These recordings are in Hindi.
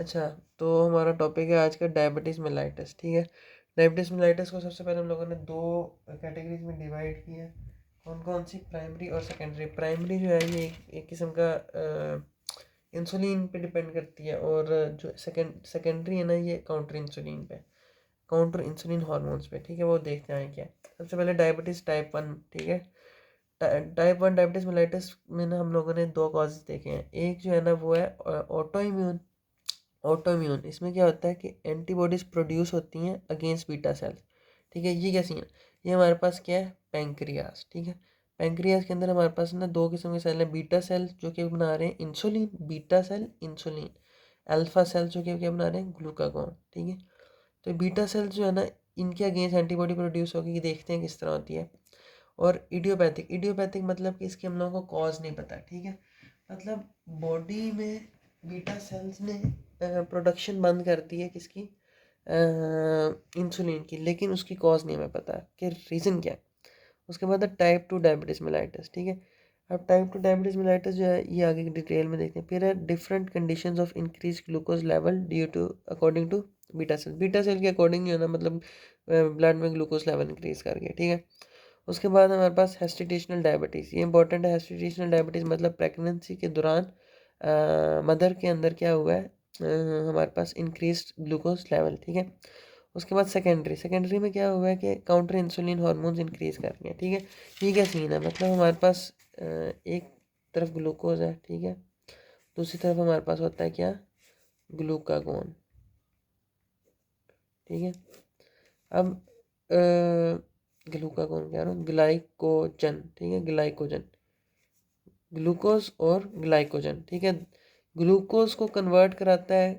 अच्छा, तो हमारा टॉपिक है आज का डायबिटीज़ मेलाइटस, ठीक है। डायबिटीज़ मेलाइटस को सबसे पहले हम लोगों ने दो कैटेगरीज में डिवाइड किया। कौन कौन सी? प्राइमरी और सेकेंडरी। प्राइमरी जो है ये एक किस्म का इंसुलिन पे डिपेंड करती है, और जो सेकेंडरी है ना, ये काउंटर इंसुलिन पे, काउंटर इंसुलिन हार्मोन्स पे, ठीक है। वो देखते हैं क्या। सबसे पहले डायबिटीज़ टाइप 1, ठीक है। टाइप 1 डायबिटीज़ मेलाइटस में ना हम लोगों ने दो कॉजेज देखे हैं। एक जो है ना वो है ऑटो इम्यून। ऑटोइम्यून, इसमें क्या होता है कि एंटीबॉडीज़ प्रोड्यूस होती हैं अगेंस्ट बीटा सेल्स, ठीक है। ये क्या सीन है? ये हमारे पास क्या है? पैंक्रियाज, ठीक है। पैंक्रियाज के अंदर हमारे पास ना दो किस्म के सेल हैं। बीटा सेल जो कि बना रहे हैं insulin, beta cell insulin. Alpha cell जो कि क्या बना रहे हैं? ग्लूकागॉन, ठीक है। तो बीटा सेल जो है ना, इनके अगेंस्ट एंटीबॉडी प्रोड्यूस होगी, ये देखते हैं किस तरह होती है। और इडियोपैथिक, इडियोपैथिक मतलब कि इसके हम लोगों को कॉज नहीं पता, ठीक है। मतलब बॉडी में बीटा सेल्स ने प्रोडक्शन बंद कर दी है किसकी? इंसुलिन की, लेकिन उसकी कॉज नहीं हमें पता कि रीज़न क्या है। उसके बाद है टाइप 2 डायबिटीज़ मेलाइटस, ठीक है। अब टाइप 2 डायबिटीज़ मेलाइटस जो है ये आगे डिटेल में देखते हैं। फिर है different conditions of increase glucose level due to according to beta cell. Beta cell के अकॉर्डिंग जो है ना, मतलब ब्लड में ग्लूकोज लेवल इंक्रीज कर गया, ठीक है। उसके बाद हमारे पास हेस्टिटेशनल डायबिटीज़, ये इंपॉर्टेंट है। हेस्टिटेशनल डायबिटीज़ मतलब प्रेगनेंसी के दौरान मदर के अंदर क्या हुआ है, हमारे पास इंक्रीज ग्लूकोज लेवल, ठीक है। उसके बाद सेकेंडरी, सेकेंडरी में क्या हुआ है कि काउंटर इंसुलिन हार्मोन्स इंक्रीज कर रही हैं, ठीक है। ये क्या सीन है? मतलब हमारे पास एक तरफ ग्लूकोज है, ठीक है, दूसरी तरफ हमारे पास होता है क्या? ग्लूकागोन, ठीक है। अब ग्लूकागोन कह रहा हूँ, ग्लाइकोजन, ठीक है, ग्लाइकोजन, ग्लूकोज और ग्लाइकोजन, ठीक है। ग्लूकोज को कन्वर्ट कराता है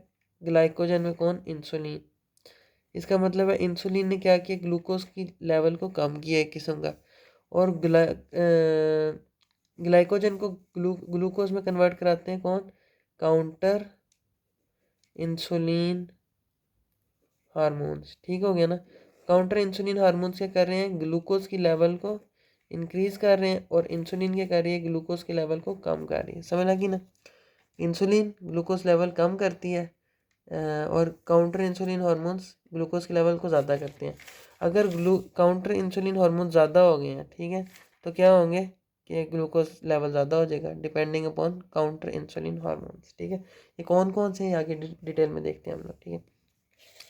ग्लाइकोजन में कौन? इंसुलिन। इसका मतलब है इंसुलिन ने क्या किया? ग्लूकोज की लेवल को कम किया एक किस्म का। और ग्लाइकोजन को ग्लूकोज में कन्वर्ट कराते हैं कौन? काउंटर इंसुलिन हार्मोन्स, ठीक हो गया ना। काउंटर इंसुलिन हार्मोन्स क्या कर रहे हैं? ग्लूकोज की लेवल को इंक्रीज कर रहे हैं, और इंसुलिन क्या कर रही है? ग्लूकोज के लेवल को कम कर रही है। समझ लगी ना? इंसुलिन ग्लूकोज लेवल कम करती है, और काउंटर इंसुलिन हार्मोन्स ग्लूकोज के लेवल को ज़्यादा करते हैं। अगर काउंटर इंसुलिन हार्मोन ज़्यादा हो गए हैं, ठीक है, तो क्या होंगे कि ग्लूकोज लेवल ज़्यादा हो जाएगा depending upon counter insulin hormones, ठीक है। ये कौन कौन से हैं आगे डिटेल में देखते हैं हम लोग, ठीक है।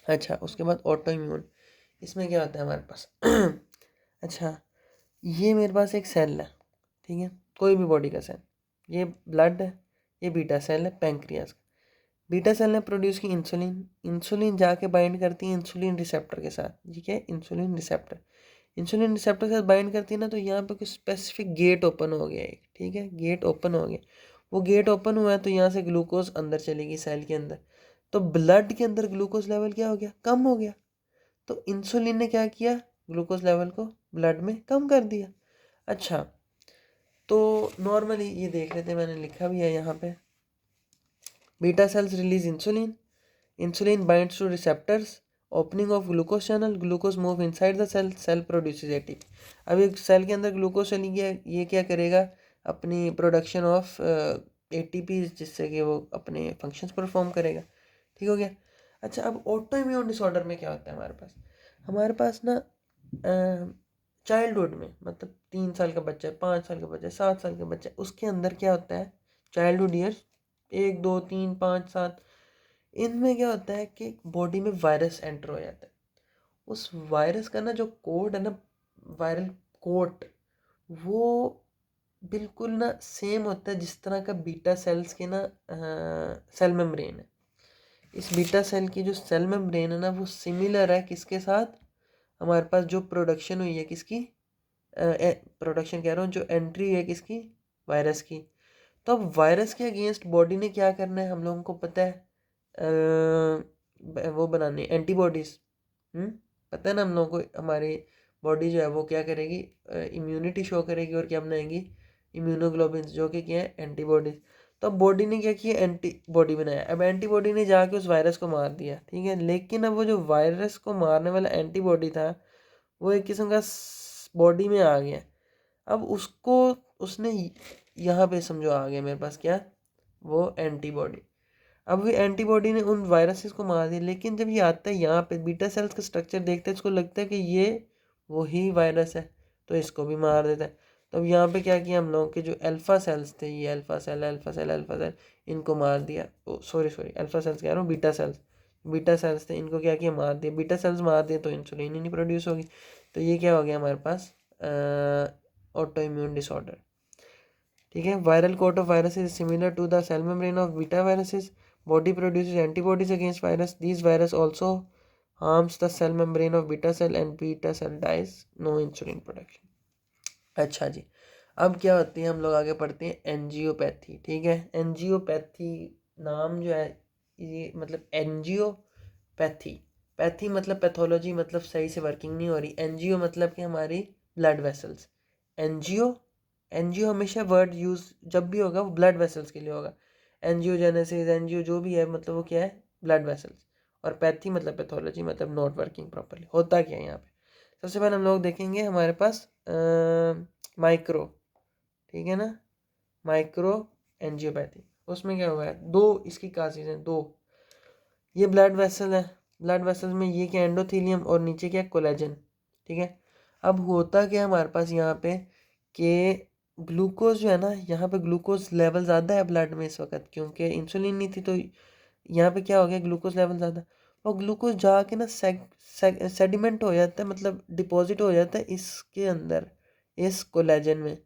अच्छा, उसके बाद ऑटो इम्यून, इसमें क्या होता है हमारे पास? अच्छा, ये मेरे पास एक सेल है, ठीक है, कोई भी बॉडी का सेल, ये ब्लड है, ये बीटा सेल है पैंक्रियाज। बीटा सेल ने प्रोड्यूस की इंसुलिन, इंसुलिन जाके बाइंड करती है इंसुलिन रिसेप्टर के साथ, ठीक है, इंसुलिन रिसेप्टर। इंसुलिन रिसेप्टर के साथ बाइंड करती है ना, तो यहाँ पे कुछ स्पेसिफिक गेट ओपन हो गया एक, ठीक है, गेट ओपन हो गया। वो गेट ओपन हुआ है तो यहाँ से ग्लूकोज अंदर चलेगी सेल के अंदर। तो ब्लड के अंदर ग्लूकोज लेवल क्या हो गया? कम हो गया। तो इंसुलिन ने क्या किया? ग्लूकोज लेवल को ब्लड में कम कर दिया। अच्छा, तो नॉर्मली ये देख लेते हैं, मैंने लिखा भी है यहाँ पे। Beta cells release insulin, insulin binds to receptors, opening of glucose channel, glucose move inside the cell, cell produces ATP। अब एक सेल के अंदर ग्लूकोज चली गया, ये क्या करेगा? अपनी प्रोडक्शन ऑफ ATP, जिससे कि वो अपने फंक्शंस परफॉर्म करेगा, ठीक हो गया। अच्छा, अब ऑटो इम्यून डिसऑर्डर में क्या होता है हमारे पास? हमारे पास ना चाइल्डहुड में, मतलब 3 साल का बच्चा है, 5 साल का बच्चा है, 7 साल का बच्चा है, उसके अंदर क्या होता है? चाइल्डहुड ईयर्स 1 2 3 5 7, इनमें क्या होता है कि बॉडी में वायरस एंटर हो जाता है। उस वायरस का ना जो कोड है ना, वायरल कोड, वो बिल्कुल ना सेम होता है जिस तरह का बीटा सेल्स के ना सेल मेम्ब्रेन है। इस बीटा सेल की जो सेल मेम्ब्रेन है ना, वो सिमिलर है किसके साथ? हमारे पास जो प्रोडक्शन हुई है किसकी? प्रोडक्शन कह रहा हूँ, जो एंट्री है किसकी? वायरस की। तो अब वायरस के अगेंस्ट बॉडी ने क्या करना है हम लोगों को पता है? वो बनाने एंटीबॉडीज़। पता है ना हम लोगों को, हमारी बॉडी जो है वो क्या करेगी? इम्यूनिटी शो करेगी, और क्या बनाएगी? इम्यूनोग्लोबिन, जो कि क्या है? एंटीबॉडीज। तो अब बॉडी ने क्या किया? एंटीबॉडी बनाया। अब एंटीबॉडी ने जाके उस वायरस को मार दिया, ठीक है, लेकिन अब वो जो वायरस को मारने वाला एंटीबॉडी था, वो एक किस्म का बॉडी में आ गया। अब उसको उसने यहाँ पे समझो आ गया मेरे पास क्या? वो एंटीबॉडी। अब भी एंटीबॉडी ने उन वायरसेस को मार दिया, लेकिन जब ये आता है यहाँ पे बीटा सेल्स का स्ट्रक्चर देखते हैं, इसको लगता है कि ये वही वायरस है, तो इसको भी मार देता है। तो अब यहाँ पे क्या किया हम लोगों के जो अल्फा सेल्स थे, ये अल्फा सेल इनको मार दिया। सॉरी अल्फा सेल्स कह रहा हूँ, बीटा सेल्स थे, इनको क्या किया, मार दिया। बीटा सेल्स मार दिए तो इंसुलिन ही नहीं प्रोड्यूस होगी, तो ये क्या हो गया हमारे पास, ऑटो इम्यून डिसऑर्डर। ठीक है, viral coat of virus is similar to the cell membrane of beta viruses, body produces antibodies against virus, these virus also harms the cell membrane of beta cell and beta cell dies, no insulin production। अच्छा जी, अब क्या होती है, हम लोग आगे पढ़ते हैं एंजियोपैथी। ठीक है, एंजियोपैथी नाम जो है ये मतलब एंजियोपैथी, पैथी मतलब पैथोलॉजी, मतलब सही से वर्किंग नहीं हो रही। एनजीओ मतलब कि हमारी ब्लड वेसल्स। एनजीओ हमेशा वर्ड यूज जब भी होगा वो ब्लड वेसल्स के लिए होगा। एंजियोजेनेसिस, एनजीओ जो भी है मतलब वो क्या है, ब्लड वेसल्स। और पैथी मतलब पैथोलॉजी, मतलब नॉट वर्किंग प्रॉपरली। होता क्या है यहाँ पे, सबसे पहले हम लोग देखेंगे हमारे पास माइक्रो, ठीक है ना, माइक्रो एंजियोपैथी। उसमें क्या हुआ है, दो इसकी काजेज हैं, दो। ये ब्लड वेसल है, ब्लड वेसल्स में ये क्या एंडोथेलियम और नीचे क्या कोलेजन। ठीक है, अब होता क्या हमारे पास यहाँ पे कि ग्लूकोज जो है ना, यहाँ पे ग्लूकोज लेवल ज़्यादा है ब्लड में इस वक्त, क्योंकि इंसुलिन नहीं थी, तो यहाँ पे क्या हो गया, ग्लूकोज लेवल ज़्यादा। और ग्लूकोज जाके ना सेडिमेंट हो जाता है, मतलब डिपॉजिट हो जाता है इसके अंदर, इस कोलेजन में।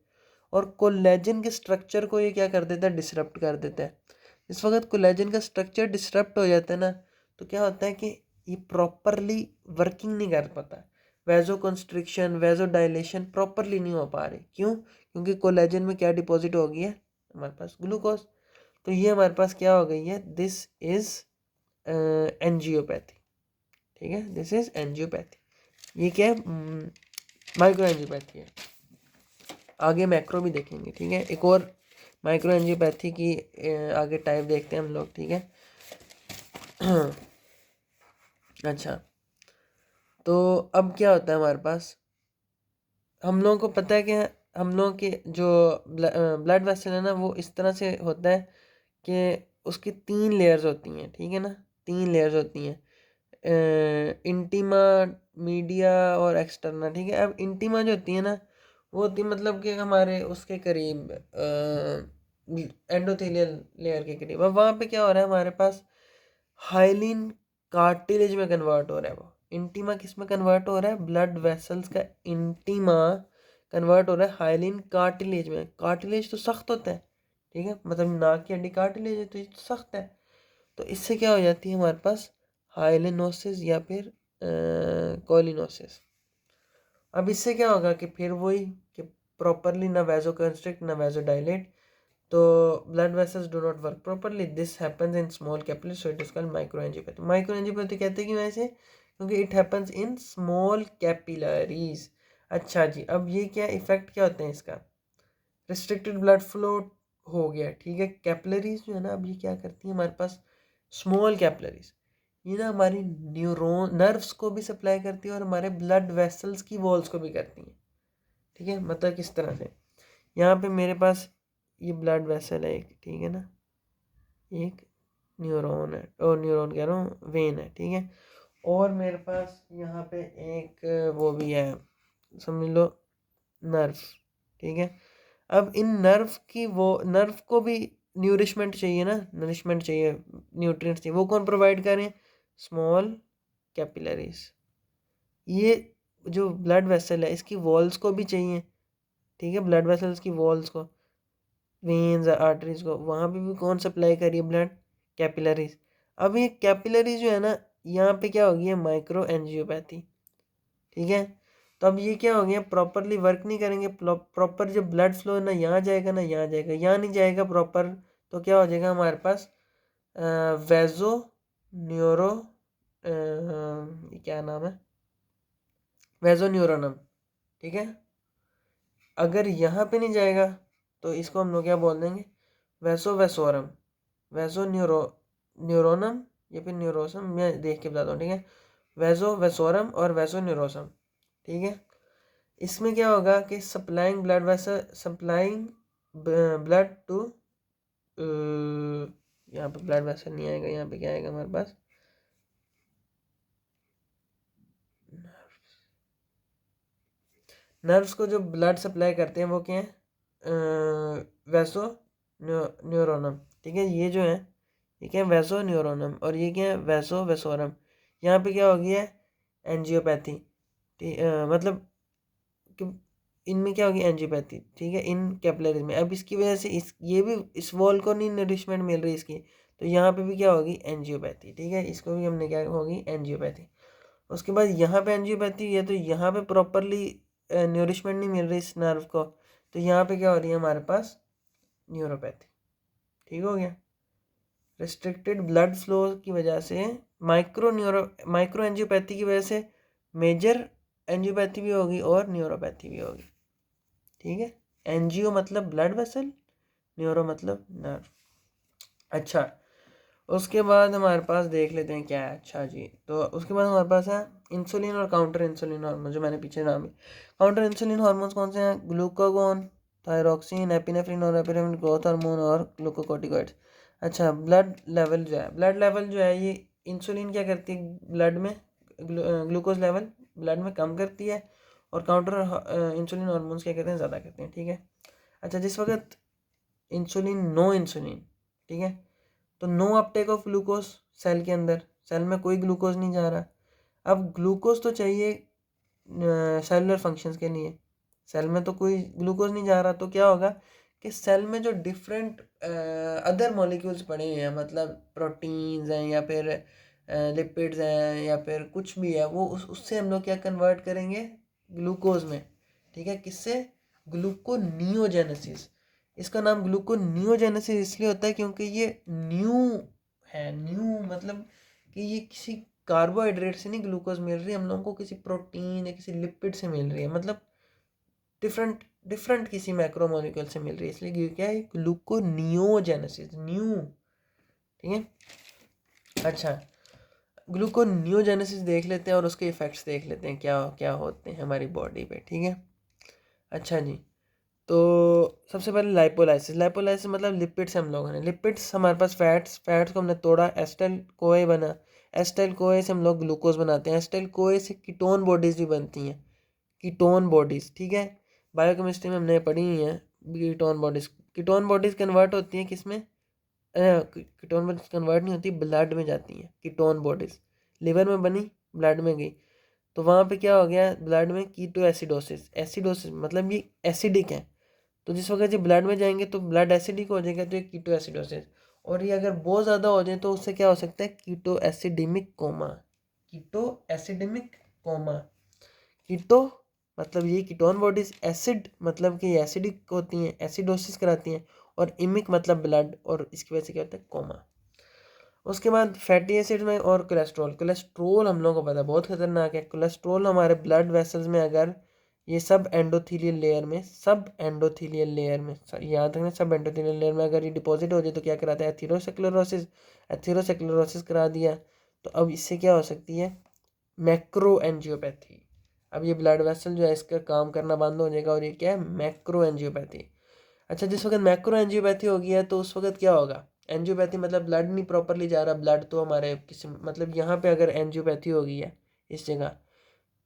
और कोलेजन के स्ट्रक्चर को ये क्या कर देता है, डिसरप्ट कर देता है। इस वक्त कोलेजन का स्ट्रक्चर डिसरप्ट हो जाता है ना, तो क्या होता है कि ये प्रॉपरली वर्किंग नहीं कर पाता, वेजो कंस्ट्रिक्शन, वेजो डायलेशन प्रॉपरली नहीं हो पा रही। क्यों, क्योंकि कोलेजन में क्या डिपॉजिट हो गई है हमारे पास, ग्लूकोज। तो ये हमारे पास क्या हो गई है, दिस इज एंजियोपैथी। ठीक है, दिस इज एंजियोपैथी। ये क्या है, माइक्रो एंजियोपैथी है। आगे मैक्रो भी देखेंगे। ठीक है, एक और माइक्रो एंजियोपैथी की आगे टाइप देखते हैं हम लोग। ठीक है अच्छा, तो अब क्या होता है हमारे पास, हम लोगों को पता है कि हम लोगों के जो ब्लड वेसल है ना, वो इस तरह से होता है कि उसकी 3 लेयर्स होती हैं। ठीक है ना, 3 लेयर्स होती हैं, इंटीमा, मीडिया और एक्सटर्ना। ठीक है, अब इंटीमा जो होती है ना, वो होती है मतलब कि हमारे उसके करीब एंडोथेलियल लेयर के करीब। अब वहाँ पे क्या हो रहा है हमारे पास, हाइलिन कार्टिलेज में कन्वर्ट हो रहा है। वो इंटीमा किस में कन्वर्ट हो रहा है, ब्लड वेसल्स का इंटीमा कन्वर्ट हो रहा है हाइलिन कार्टिलेज में। कार्टिलेज तो सख्त होता है, ठीक है, मतलब नाक की हड्डी कार्टिलेज है, तो ये तो सख्त है। तो इससे क्या हो जाती है हमारे पास, हाइलिनोसिस या फिर कोलिनोसिस। अब इससे क्या होगा कि फिर वही कि प्रॉपरली ना वैजो कंस्ट्रिक्ट ना वैजो डायलेट, तो blood vessels do not work properly. This happens in small capillaries, so it is called micro angiopathy. Micro angiopathy कहते हैं कि वैसे क्योंकि it happens in small capillaries. अच्छा जी, अब ये क्या इफेक्ट क्या होते हैं इसका, रिस्ट्रिक्टेड ब्लड फ्लो हो गया। ठीक है, कैपिलरीज जो है ना, अब ये क्या करती है हमारे पास, स्मॉल कैपिलरीज, ये ना हमारी न्यूरोन नर्व्स को भी सप्लाई करती है और हमारे ब्लड वेसल्स की वॉल्स को भी करती हैं। ठीक है, मतलब किस तरह से, यहाँ पे मेरे पास ये ब्लड वेसल है एक, ठीक है ना, एक न्यूरॉन है, और न्यूरॉन कह रहा हूँ, वेन है। ठीक है, और मेरे पास यहाँ पे एक वो भी है, समझ लो, नर्व। ठीक है, अब इन नर्व की, वो नर्व को भी न्यूरिशमेंट चाहिए ना, नरिशमेंट चाहिए, न्यूट्रिएंट्स चाहिए, वो कौन प्रोवाइड करें, स्मॉल कैपिलरीज। ये जो ब्लड वेसल है इसकी वॉल्स को भी चाहिए। ठीक है, ब्लड वेसल्स की वॉल्स को, वेन्स आर्टरीज को, वहाँ पे भी कौन सप्लाई करिए, ब्लड, कैपिलरीज। अब ये कैपिलरीज जो है ना, यहाँ पे क्या होगी है, माइक्रो एंजियोपैथी। ठीक है, तो अब ये क्या हो गया, प्रॉपरली वर्क नहीं करेंगे, प्रॉपर जो ब्लड फ्लो है ना, यहाँ जाएगा ना यहाँ जाएगा, यहाँ नहीं जाएगा प्रॉपर, तो क्या हो जाएगा हमारे पास, वेजो न्यूरो, ये क्या नाम है, वेजो न्यूरोनम। ठीक है, अगर यहाँ पे नहीं जाएगा तो इसको हम लोग क्या बोल देंगे, वैसो वेसोरम, वैसो न्यूरोनम या फिर न्यूरोसम, मैं देख के बताता हूँ। ठीक है, वैसो वेसोरम और वैसो न्यूरोसम। ठीक है, इसमें क्या होगा कि supplying blood vessel, supplying blood to यहाँ पे ब्लड वेसल नहीं आएगा, यहाँ पे क्या आएगा हमारे पास, नर्व्स को जो ब्लड सप्लाई करते हैं वो क्या है, वैसो न्यूरोनम। ठीक है, ये जो है ये क्या है, वैसो न्यूरोनम, और ये क्या है, वैसो वेसोरम। यहाँ पे क्या हो गया है, एंजियोपैथी। मतलब कि इनमें क्या होगी, एंजियोपैथी। ठीक है, इन कैपिलरीज में। अब इसकी वजह से ये भी इस वॉल को नहीं नरिशमेंट मिल रही इसकी, तो यहाँ पे भी क्या होगी, एंजियोपैथी। ठीक है, इसको भी हमने क्या होगी, एंजियोपैथी। उसके बाद यहाँ पे एंजियोपैथी है, तो यहाँ पे प्रॉपरली न्यूरिशमेंट नहीं मिल रही इस नर्व को, तो यहाँ पे क्या हो रही है हमारे पास, न्यूरोपैथी। ठीक हो गया। रिस्ट्रिक्टेड ब्लड फ्लो की वजह से, माइक्रो एंजियोपैथी की वजह से मेजर एंजियोपैथी भी होगी और न्यूरोपैथी भी होगी। ठीक है, एंजियो मतलब ब्लड वेसल, न्यूरो मतलब नर्व। अच्छा, उसके बाद हमारे पास देख लेते हैं क्या है। अच्छा जी, तो उसके बाद हमारे पास है इंसुलिन और काउंटर इंसुलिन हार्मोन, जो मैंने पीछे नाम है। काउंटर इंसुलिन हार्मोन्स कौन से हैं, ग्लूकागोन, थायरोक्सिन, एपिनेफ्रिन और एपिनेफ्रिन ग्रोथ हार्मोन और ग्लूकोकॉर्टिकॉइड्स। अच्छा, ब्लड लेवल जो है, ब्लड लेवल जो है, ये इंसुलिन क्या करती है ब्लड में, ग्लूकोज लेवल ब्लड में कम करती है, और काउंटर इंसुलिन हार्मोन्स क्या करते हैं, ज़्यादा करते हैं। ठीक है। अच्छा, जिस वक्त इंसुलिन, ठीक है, तो no uptake of glucose cell के अंदर, सेल में कोई ग्लूकोज नहीं जा रहा। अब ग्लूकोज तो चाहिए सेलुलर फंक्शंस के लिए, सेल में तो कोई ग्लूकोज नहीं जा रहा, तो क्या होगा कि सेल में जो डिफरेंट अदर मॉलिक्यूल्स पड़े हुए हैं, मतलब प्रोटीन्स हैं या फिर लिपिड्स हैं या फिर कुछ भी है, वो उससे हम लोग क्या कन्वर्ट करेंगे, ग्लूकोज में। ठीक है, किससे, ग्लूकोनियोजेनेसिस। इसका नाम ग्लूकोनियोजेनेसिस इसलिए होता है क्योंकि ये न्यू है, न्यू मतलब कि ये किसी कार्बोहाइड्रेट से नहीं ग्लूकोज मिल रही है हम लोगों को, किसी प्रोटीन या किसी लिपिड से मिल रही है, मतलब डिफरेंट डिफरेंट किसी मैक्रोमोलिक्यूल से मिल रही है, इसलिए क्या है, ग्लूकोनियोजेनेसिस, न्यू। ठीक है। अच्छा, ग्लूकोनियोजेनेसिस देख लेते हैं और उसके इफेक्ट्स देख लेते हैं क्या क्या होते हैं हमारी बॉडी पे। ठीक है। अच्छा जी, तो सबसे पहले लाइपोलाइसिस। लाइपोलाइसिस मतलब लिपिड्स हम लोगों ने, लिपिड्स हमारे पास फैट्स, फैट्स को हमने तोड़ा, एस्टाइल कोए बना, एस्टाइल कोए से हम लोग ग्लूकोज बनाते हैं, एस्टाइल कोए से कीटोन बॉडीज भी बनती हैं, कीटोन बॉडीज। ठीक है, बायोकेमिस्ट्री में हमने पढ़ी हुई हैं ketone bodies. Ketone bodies convert होती हैं किस में, कीटोन बॉडीज कन्वर्ट नहीं होती, ब्लड में जाती हैं कीटोन बॉडीज। लिवर में बनी, ब्लड में गई, तो वहाँ पे क्या हो गया, ब्लड में कीटो एसिडोसिस, एसिडोसिस मतलब ये एसिडिक है, तो जिस वक्त ये ब्लड में जाएंगे तो ब्लड एसिडिक हो जाएगा, तो ये कीटो एसिडोसिस। और ये अगर बहुत ज़्यादा हो जाए तो उससे क्या हो सकता है, कीटो एसिडेमिक कोमा, कीटो एसिडेमिक कोमा। कीटो मतलब ये कीटोन बॉडीज, एसिड मतलब कि एसिडिक होती हैं, एसिडोसिस कराती हैं, और इमिक मतलब ब्लड, और इसकी वजह से क्या होता है, कोमा। उसके बाद फैटी एसिड में और कोलेस्ट्रॉल। कोलेस्ट्रॉल हम लोगों को पता है बहुत खतरनाक है। कोलेस्ट्रॉल हमारे ब्लड वेसल्स में अगर ये सब एंडोथीलियल लेयर में, सब एंडोथीलियल लेयर में, याद रखना, सब एंडोथीलियल लेयर में अगर ये डिपॉजिट हो जाए तो क्या कराता है, एथेरोस्क्लेरोसिस, एथेरोस्क्लेरोसिस करा दिया, तो अब इससे क्या हो सकती है, मैक्रो एंजियोपैथी। अब ये ब्लड वेसल जो है इसका काम करना बंद हो जाएगा, और ये क्या है, मैक्रो एंजियोपैथी। अच्छा, जिस वक्त मैक्रो एंजियोपैथी होगी है तो उस वक्त क्या होगा, एंजियोपैथी मतलब ब्लड नहीं प्रॉपरली जा रहा, ब्लड तो हमारे किसी मतलब यहाँ पे अगर एंजियोपैथी होगी है इस जगह,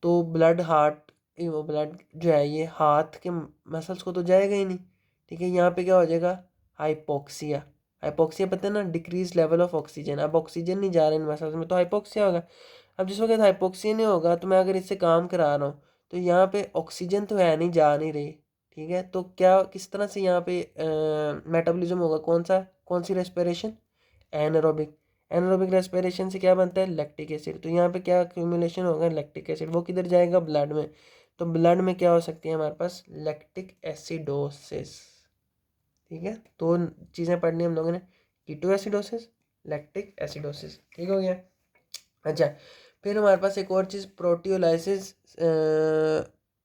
तो ब्लड हार्ट, वो ब्लड जो है ये हाथ के मसल्स को तो जाएगा ही नहीं। ठीक है, यहाँ पे क्या हो जाएगा, हाइपोक्सिया। हाइपोक्सिया पता है ना, डिक्रीज लेवल ऑफ ऑक्सीजन। अब ऑक्सीजन नहीं जा रहा इन मसल्स में तो हाइपोक्सिया होगा। अब जिस वक्त हाइपोक्सिया नहीं होगा तो मैं अगर इससे काम करा रहा हूँ तो यहाँ पे ऑक्सीजन तो है नहीं, जा नहीं रही। ठीक है, तो क्या किस तरह से यहाँ पे मेटाबॉलिज्म होगा, कौन सी रेस्पिरेशन, एनारोबिक। एनारोबिक रेस्पिरेशन से क्या बनता है, लैक्टिक एसिड। तो यहाँ पे क्या एक्यूमुलेशन होगा, लैक्टिक एसिड, वो किधर जाएगा, ब्लड में। तो ब्लड में क्या हो सकती है हमारे पास, लैक्टिक एसिडोसिस। ठीक है, दो चीज़ें पढ़नी हम लोगों ने, कीटो एसिडोसिस, लैक्टिक एसिडोसिस। ठीक हो गया। अच्छा, फिर हमारे पास एक और चीज़, प्रोटियोलाइसिस।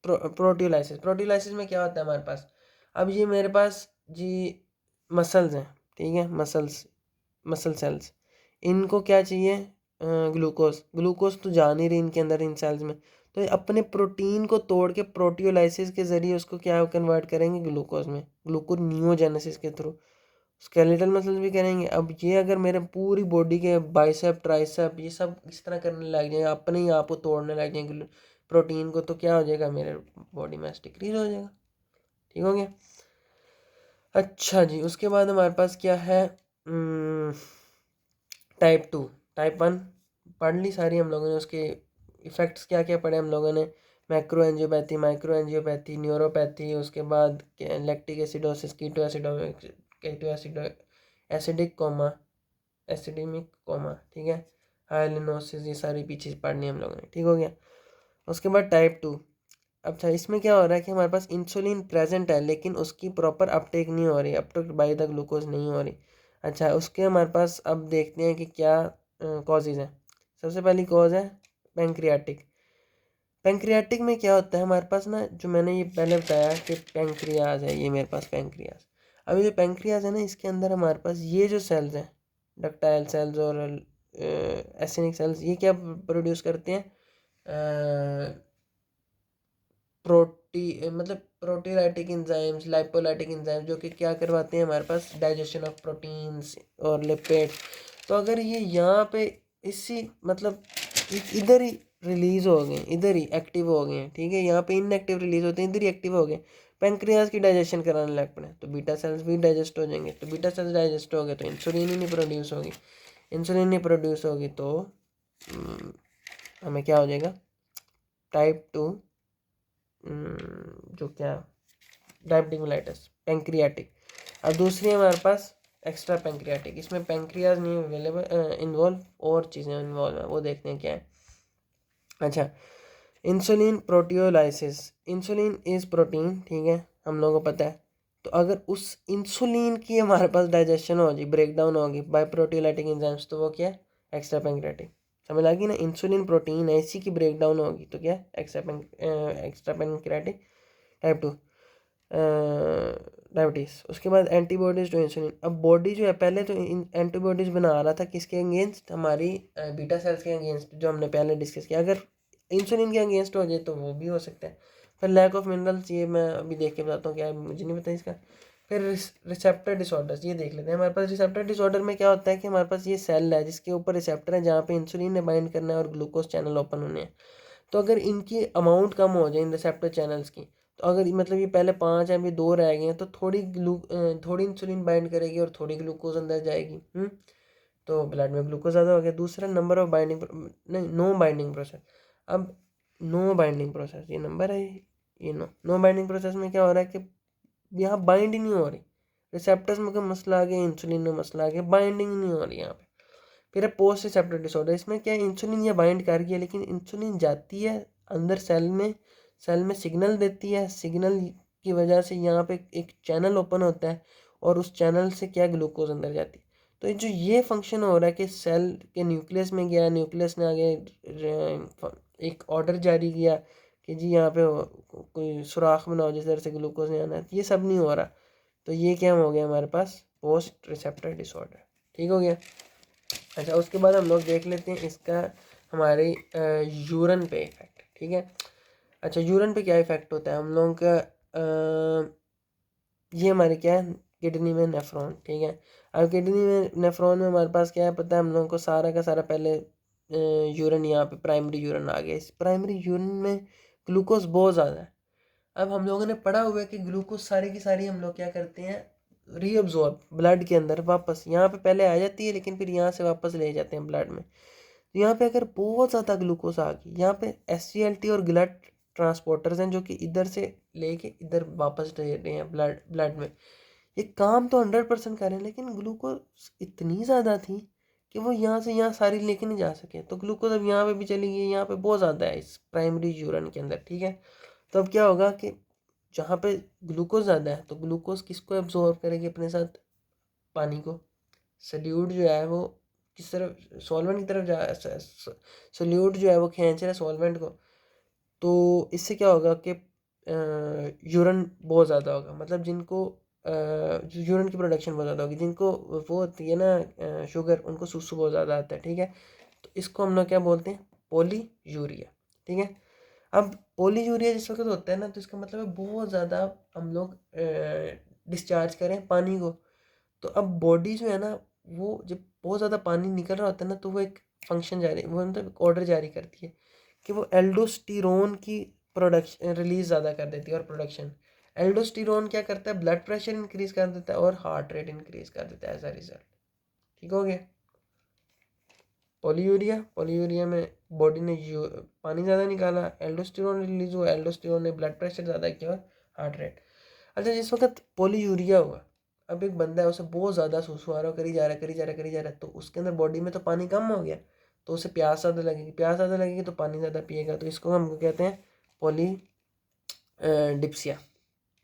प्रोटियोलाइसिस में क्या होता है हमारे पास, अब ये मेरे पास जी मसल्स हैं। ठीक है, मसल सेल्स, इनको क्या चाहिए, ग्लूकोज। ग्लूकोज तो जा नहीं रही इनके अंदर, इन सेल्स में, तो ये अपने प्रोटीन को तोड़ के प्रोटियोलाइसिस के ज़रिए उसको क्या कन्वर्ट करेंगे, ग्लूकोज में, ग्लूकोनियोजेनेसिस के थ्रू। स्केलेटल मसल्स भी करेंगे। अब ये अगर मेरे पूरी बॉडी के बाइसेप ट्राइसेप ये सब इस तरह करने लग जाए, अपने ही आप को तोड़ने लग जाएंगे प्रोटीन को, तो क्या हो जाएगा, मेरे बॉडी मास डिक्रीज हो जाएगा। ठीक हो गया। अच्छा जी, उसके बाद हमारे पास क्या है, टाइप 2। टाइप 1 पढ़ ली सारी हम लोगों ने, उसके इफ़ेक्ट्स क्या क्या पढ़े हम लोगों ने, macro angiopathy, micro angiopathy, neuropathy, उसके बाद लैक्टिक एसिडोसिस, कीटो एसिडिक कोमा, एसिडेमिक कोमा, ठीक है, हाइलिनोसिस, ये सारी पीछे पढ़नी हम लोगों ने। ठीक हो गया। उसके बाद टाइप 2। अच्छा, इसमें क्या हो रहा है कि हमारे पास इंसुलिन प्रेजेंट है लेकिन उसकी प्रॉपर अपटेक नहीं हो रही, अपटेक बाय द ग्लूकोज नहीं हो रही। अच्छा, उसके हमारे पास अब देखते हैं कि क्या कॉजेज़ हैं। सबसे पहली कॉज है पैंक्रियाटिक। पैंक्रियाटिक में क्या होता है हमारे पास ना, जो मैंने ये पहले बताया कि पैंक्रियाज है, ये मेरे पास पैंक्रियाज। अभी जो पैंक्रियाज है ना, इसके अंदर हमारे पास ये जो सेल्स हैं, डक्टाइल सेल्स और एसिनिक सेल्स, ये क्या प्रोड्यूस करते हैं, मतलब प्रोटीलाइटिक इंजाइम्स, लाइपोलाइटिक इंजाइम्स, जो कि क्या करवाते हैं हमारे पास, डाइजेशन ऑफ प्रोटीन्स और लिपिड। तो अगर ये यहाँ पे इसी मतलब इधर ही रिलीज हो गए, इधर ही एक्टिव हो गए हैं, ठीक है, यहाँ पे इनएक्टिव रिलीज होते हैं, इधर ही एक्टिव हो गए, पेंक्रियाज की डाइजेशन कराने लग पड़े, तो बीटा सेल्स भी डाइजेस्ट हो जाएंगे। तो बीटा सेल्स डाइजेस्ट हो गए तो इंसुलिन ही नहीं प्रोड्यूस होगी, इंसुलिन नहीं प्रोड्यूस होगी तो हमें क्या हो जाएगा, टाइप 2 जो क्या, डायबिटिक मेलाइटिस, पैंक्रियाटिक। अब दूसरी है हमारे पास एक्स्ट्रा पैंक्रियाटिक, इसमें पैंक्रियाज नहीं अवेलेबल इन्वॉल्व, और चीज़ें इन्वॉल्व हैं, वो देखते हैं क्या है। अच्छा, insulin proteolysis, insulin is protein, ठीक है, हम लोगों को पता है। तो अगर उस इंसुलिन की हमारे पास डाइजेशन होगी, ब्रेक डाउन होगी बाय प्रोटियोलाइटिक एंजाइम्स, तो वो क्या है, एक्स्ट्रा पैंक्रियाटिक। समझ लगी ना, इंसुलिन प्रोटीन है, इसी की ब्रेक डाउन होगी तो क्या, एक्स्ट्रा पैंक्रियाटिक, टाइप 2 डायबिटीज़। उसके बाद एंटीबॉडीज़ टू इंसुलिन। अब बॉडी जो है पहले तो एंटीबॉडीज़ बना रहा था किसके अगेंस्ट, हमारी बीटा सेल्स के अगेंस्ट, जो हमने पहले डिस्कस किया। अगर इंसुलिन के अगेंस्ट हो जाए तो वो भी हो सकता है। फिर लैक ऑफ मिनरल्स, ये मैं अभी देख के बताता हूँ क्या है, मुझे नहीं पता इसका। फिर रिसेप्टर डिसऑर्डर्स, ये देख लेते हैं। हमारे पास रिसेप्टर डिसऑर्डर में क्या होता है कि हमारे पास ये सेल है जिसके ऊपर रिसेप्टर है, जहाँ पे इंसुलिन ने बाइंड करना है और ग्लूकोज चैनल ओपन होने हैं। तो अगर इनकी अमाउंट कम हो जाए इन रिसेप्टर चैनल्स की, तो अगर मतलब ये पहले 5 हैं, अभी 2 रह गए हैं, तो थोड़ी इंसुलिन बाइंड करेगी और थोड़ी ग्लूकोज अंदर जाएगी। तो ब्लड में ग्लूकोज ज़्यादा हो गया। दूसरा नंबर ऑफ बाइंडिंग, नहीं, नो बाइंडिंग प्रोसेस। अब नो बाइंडिंग प्रोसेस, ये नंबर है, ये नो बाइंडिंग प्रोसेस में क्या हो रहा है कि यहाँ बाइंड ही नहीं हो रही, रिसेप्टर्स में कोई मसला आ गया, इंसुलिन में मसला आ गया, बाइंडिंग ही नहीं हो रही यहाँ पे। फिर है पोस्ट रिसेप्टर डिसऑर्डर, इसमें क्या है, इंसुलिन ये बाइंड कर रही है लेकिन इंसुलिन जाती है अंदर सेल में सिग्नल देती है, सिग्नल की वजह से यहाँ पे एक चैनल ओपन होता है और उस चैनल से क्या, ग्लूकोज अंदर जाती है। तो जो ये फंक्शन हो रहा है कि सेल के न्यूक्लियस में गया, न्यूक्लियस ने आगे एक ऑर्डर जारी किया कि जी यहाँ पे कोई सुराख बनाओ जिस तरह से ग्लूकोज नहीं आना है, ये सब नहीं हो रहा। तो ये क्या हो गया हमारे पास, पोस्ट रिसेप्टर डिसऑर्डर। ठीक हो गया। अच्छा, उसके बाद हम लोग देख लेते हैं इसका हमारे यूरन पे इफेक्ट। ठीक है। अच्छा, यूरन पे क्या इफेक्ट होता है हम लोगों का, ये हमारे क्या है, किडनी में नेफ्रॉन। ठीक है। अब किडनी में नेफ्रॉन में हमारे पास क्या है पता है हम लोगों को, सारा का सारा पहले यूरन, यहाँ पे प्राइमरी यूरन आ गया। इस प्राइमरी यूरन में ग्लूकोज बहुत ज़्यादा है। अब हम लोगों ने पढ़ा हुआ है कि ग्लूकोज सारी की सारी हम लोग क्या करते हैं, रीअब्जॉर्ब ब्लड के अंदर वापस, यहाँ पे पहले आ जाती है लेकिन फिर यहाँ से वापस ले जाते हैं ब्लड में। तो यहाँ पे अगर बहुत ज़्यादा ग्लूकोज आ गई, यहाँ पे SGLT और ब्लड ट्रांसपोर्टर्स हैं जो कि इधर से लेके इधर वापस दे रहे हैं ब्लड में। ये काम तो 100% कर रहे हैं लेकिन ग्लूकोज इतनी ज़्यादा थी कि वो यहाँ से यहाँ सारी लेके नहीं जा सके। तो ग्लूकोज अब यहाँ पे भी चली गई, यहाँ पे बहुत ज़्यादा है इस प्राइमरी यूरन के अंदर। ठीक है। तो अब क्या होगा कि जहाँ पे ग्लूकोज ज़्यादा है तो ग्लूकोज किसको एब्जॉर्ब करेगी अपने साथ, पानी को। सल्यूट जो है वो किस तरफ, सॉल्वेंट की तरफ जा, सल्यूट जो है वो खींच रहा है सॉल्वेंट को। तो इससे क्या होगा कि यूरन बहुत ज़्यादा होगा, मतलब जिनको यूरन की प्रोडक्शन बहुत ज़्यादा होगी, जिनको वो होती है ना शुगर, उनको सुसु बहुत ज़्यादा आता है। ठीक है। तो इसको हम लोग क्या बोलते हैं, पोली यूरिया। ठीक है। अब पोली यूरिया जिस वक्त होता है ना, तो इसका मतलब है बहुत ज़्यादा हम लोग डिस्चार्ज करें पानी को। तो अब बॉडी जो है ना, वो जब बहुत ज़्यादा पानी निकल रहा होता है ना, तो वो एक फंक्शन जारी, वो मतलब ऑर्डर जारी करती है कि वो एल्डोस्टेरोन की प्रोडक्शन रिलीज ज़्यादा कर देती है। और प्रोडक्शन, एल्डोस्टेरोन क्या करता है, ब्लड प्रेशर इंक्रीज कर देता है और हार्ट रेट इंक्रीज कर देता है एज अ रिजल्ट। ठीक हो गया। पॉलीयूरिया, पॉलीयूरिया में बॉडी ने पानी ज़्यादा निकाला, एल्डोस्टेरोन रिलीज हुआ, एल्डोस्टेरोन ने ब्लड प्रेशर ज़्यादा किया और हार्ट रेट। अच्छा, जिस वक्त पॉलीयूरिया हुआ, अब एक बंदा है, उसे बहुत ज़्यादा सुसु आ रहा है, करी जा रहा है, करी जा रहा है, करी जा रहा है, तो उसके अंदर बॉडी में तो पानी कम हो गया, तो उसे प्यास ज़्यादा लगेगी, प्यास ज़्यादा लगेगी तो पानी ज़्यादा पिएगा, तो इसको हम कहते हैं पॉली डिप्सिया।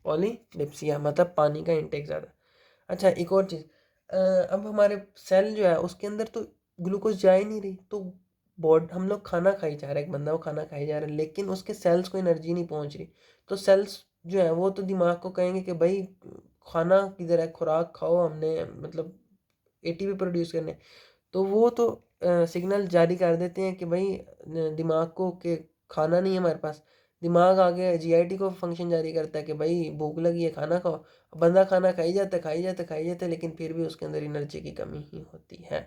पॉली डिप्सिया मतलब पानी का इंटेक ज़्यादा। अच्छा, एक और चीज़, अब हमारे सेल जो है उसके अंदर तो ग्लूकोज जा ही नहीं रही, तो हम लोग खाना खाई जा रहे हैं, एक बंदा वो खाना खाई जा रहा है, लेकिन उसके सेल्स को एनर्जी नहीं पहुंच रही, तो सेल्स जो है वो तो दिमाग को कहेंगे कि भाई खाना किधर है, खुराक खाओ, हमने मतलब एटीपी प्रोड्यूस करने, तो वो तो सिग्नल जारी कर देते हैं कि भाई दिमाग को कि खाना नहीं है हमारे पास। दिमाग आगे जीआईटी को फंक्शन जारी करता है कि भाई भूख लगी है, खाना खाओ। बंदा खाना खाई जाता है, खाई जाता है, खाई जाता है, लेकिन फिर भी उसके अंदर एनर्जी की कमी ही होती है।